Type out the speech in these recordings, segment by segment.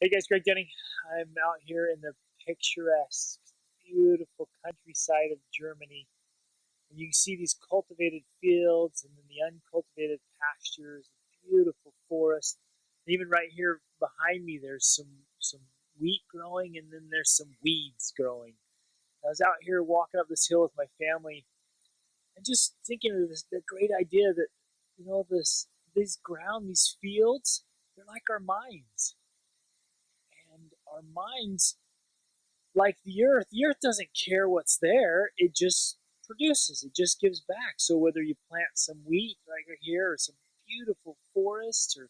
Hey guys, Greg Denning. I'm out here in the picturesque, beautiful countryside of Germany. And you can see these cultivated fields and then the uncultivated pastures, beautiful forest. And even right here behind me, there's some wheat growing and then there's some weeds growing. I was out here walking up this hill with my family and just thinking of the great idea that, this ground, these fields, they're like our minds. And our minds, like the earth doesn't care what's there. It just produces, it just gives back. So whether you plant some wheat right here or some beautiful forests or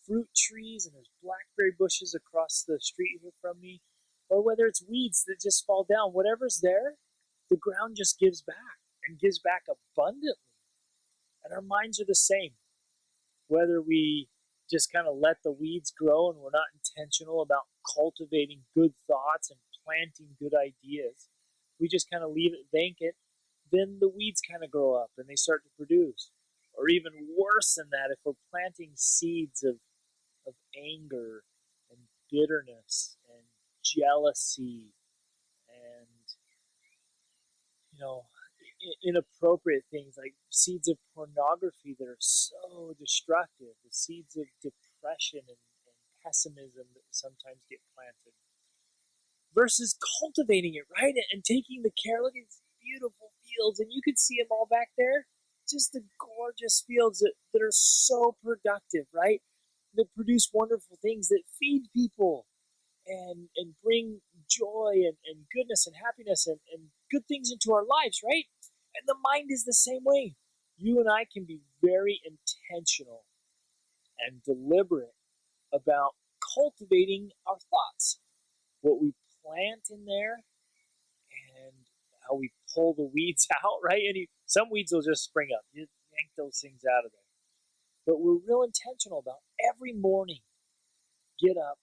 fruit trees, and there's blackberry bushes across the street here from me, or whether it's weeds that just fall down, whatever's there, the ground just gives back and gives back abundantly. And our minds are the same. Whether we just kind of let the weeds grow and we're not intentional about cultivating good thoughts and planting good ideas, we just kind of leave it vacant, then the weeds kind of grow up and they start to produce. Or even worse than that, if we're planting seeds of anger and bitterness and jealousy and, you know, inappropriate things like seeds of pornography that are so destructive, the seeds of depression and pessimism that sometimes get planted, versus cultivating it, right? And taking the care. Look at these beautiful fields, and you can see them all back there. Just the gorgeous fields that are so productive, right? That produce wonderful things that feed people and bring joy and goodness and happiness and good things into our lives, right? And the mind is the same way. You and I can be very intentional and deliberate about cultivating our thoughts, what we plant in there, and how we pull the weeds out, right? Some weeds will just spring up. You yank those things out of there. But we're real intentional about every morning get up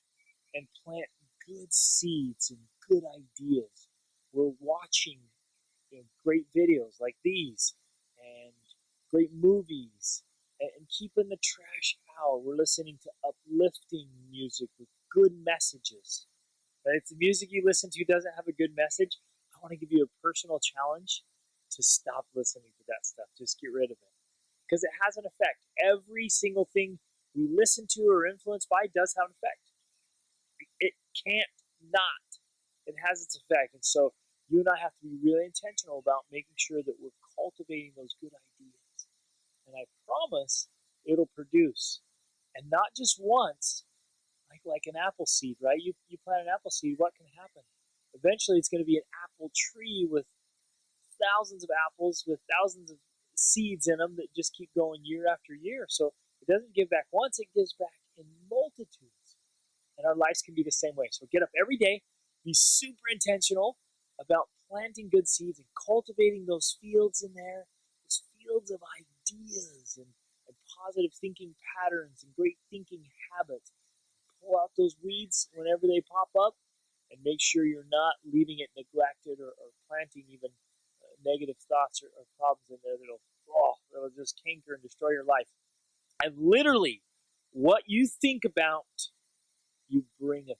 and plant good seeds and good ideas. We're watching great videos like these and great movies and keeping the trash out. We're listening to uplifting music with good messages. But if the music you listen to doesn't have a good message, I want to give you a personal challenge to stop listening to that stuff. Just get rid of it. Because it has an effect. Every single thing we listen to or influenced by does have an effect. It can't not. It has its effect. And so you and I have to be really intentional about making sure that we're cultivating those good ideas. And I promise it'll produce. And not just once, like an apple seed, right? You plant an apple seed, what can happen? Eventually it's going to be an apple tree with thousands of apples with thousands of seeds in them that just keep going year after year. So it doesn't give back once, it gives back in multitudes. And our lives can be the same way. So get up every day, be super intentional about planting good seeds and cultivating those fields in there, those fields of ideas and positive thinking patterns and great thinking habits. Pull out those weeds whenever they pop up and make sure you're not leaving it neglected or planting even negative thoughts or problems in there that'll just canker and destroy your life. And literally, what you think about, you bring about.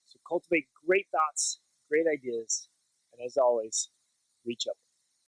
So cultivate great thoughts, great ideas, and as always, reach up.